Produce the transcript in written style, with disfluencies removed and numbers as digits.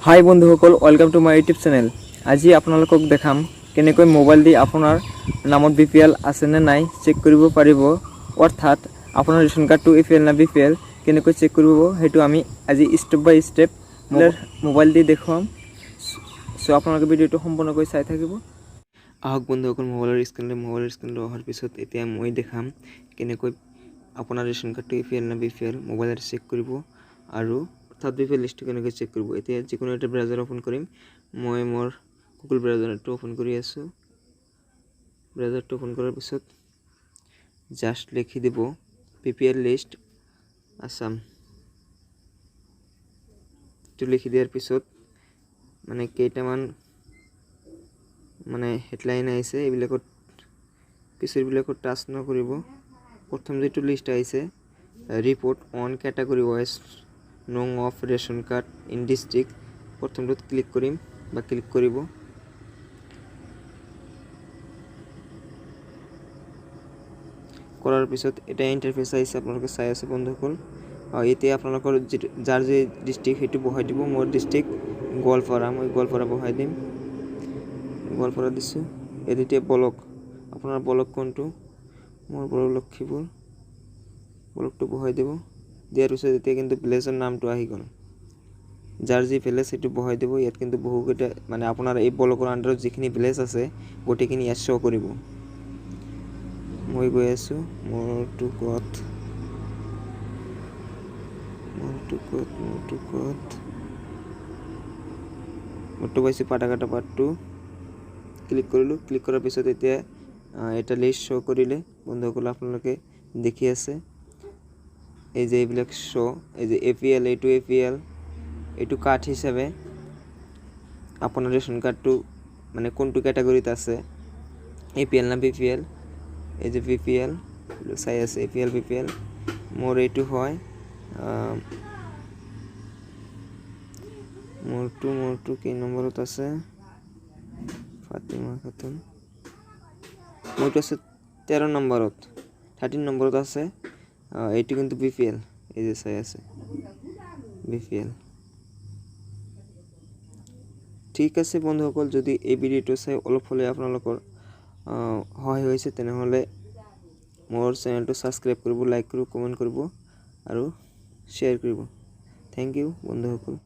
হাই বন্ধুসকল, welcome to my YouTube channel. আজি আপোনালোকক দেখাম কেনেকৈ মোবাইল দি আপোনাৰ নামত বিপিএল আছে নে নাই চেক কৰিব পাৰিব। অৰ্থাৎ আপোনাৰ ৰেশন কাৰ্ডটো এপিএল না বিপিএল কেনেকৈ চেক কৰিব সেইটো আমি আজি স্টেপ বাই স্টেপ মোবাইল দি দেখুৱাম। সো আপোনালোকে ভিডিওটো সম্পূৰ্ণকৈ চাই থাকিব। আহক বন্ধুসকল, মোবাইলৰ স্ক্ৰীনটো অহাৰ পিছত এতিয়া মই দেখাম কেনেকৈ আপোনাৰ ৰেশন কাৰ্ডটো এপিএল না বিপিএল মোবাইলত চেক কৰিব আৰু অৰ্থাৎ বিপিএল লিস্টটো কেনেকৈ চেক কৰিব। এতিয়া যিকোনো এটা ব্ৰাউজাৰ ওপেন কৰিম। মই মোৰ গুগল ব্ৰাউজাৰটো ওপেন কৰি আছো। ব্ৰাউজাৰটো ওপেন কৰাৰ পিছত জাস্ট লিখি দিব বিপিএল লিষ্ট আসাম। তো লিখি দিয়াৰ পিছত মানে কেইটামান হেডলাইন আহিছে, এইবিলাকত পিছৰবিলাকত টাচ নকৰিব। প্ৰথম যেটো লিষ্ট আহিছে ৰিপোৰ্ট অন ক্যাটাগৰি ওয়াইজ নং of ration card in district, প্ৰথমটোত ক্লিক কৰিম বা ক্লিক কৰিব। কৰাৰ পিছত এটা ইন্টাৰফেস আহিছে, আপোনালোকে চাই আছে বন্ধুসকল। এতিয়া আপোনালোকৰ যাৰ যে ডিস্ট্ৰিক্ট সেইটো বহাই দিব। মোৰ ডিস্ট্ৰিক্ট গোৱালপাৰা, মই গোৱালপাৰা বহাই দিম। গোৱালপাৰা দিছোঁ। এতিয়া ব্লক, আপোনাৰ ব্লক কোনটো? মোৰ ব্লক লক্ষীপুৰ, ব্লকটো বহাই দিব। দিয়াৰ পিছত এতিয়া কিন্তু ভিলেজৰ নামটো আহি গ'ল। যাৰ যি ভিলেজ সেইটো বহাই দিব। ইয়াত কিন্তু বহুকেইটা আপোনাৰ এই ব্লকৰ আণ্ডাৰত যিখিনি ভিলেজ আছে গোটেইখিনি ইয়াত শ্ব' কৰিব। মই গৈ আছোঁ মোৰটো পাইছোঁ পাটাকাটা পাৰ্ট 2। ক্লিক কৰিলোঁ। ক্লিক কৰাৰ পিছত এতিয়া এটা লিষ্ট শ্ব' কৰিলে বন্ধুসকল, আপোনালোকে দেখি আছে। এই যে এইবিলাক শ্ব', এই যে এপিএল, এইটো এপিএল, এইটো কাৰ্ড হিচাপে আপোনাৰ ৰেশন কাৰ্ডটো কোনটো ক্যাটাগরিত আছে, এপিএল না বিপিএল। এই যে বিপিএল চাই আছে, এপিএল বিপিএল। মোৰ এইটো হয় মোৰটো কি নম্বৰত আছে? ফাতিমা খাতুন, মোৰটো আছে 13 নম্বৰত, 13 নম্বৰত আছে। এইটো কিন্তু বিপিএল, এই যে চাই আছে বিপিএল। ঠিক আছে বন্ধুসকল, যদি এই ভিডিওটো চাই অলপ হলে আপোনালোকৰ সহায় হৈছে তেনেহলে মোৰ চেনেলটো সাবস্ক্ৰাইব কৰিব, লাইক কৰিব, কমেন্ট কৰিব আৰু শ্বেয়াৰ কৰিব। থ্যাংক ইউ বন্ধুসকল।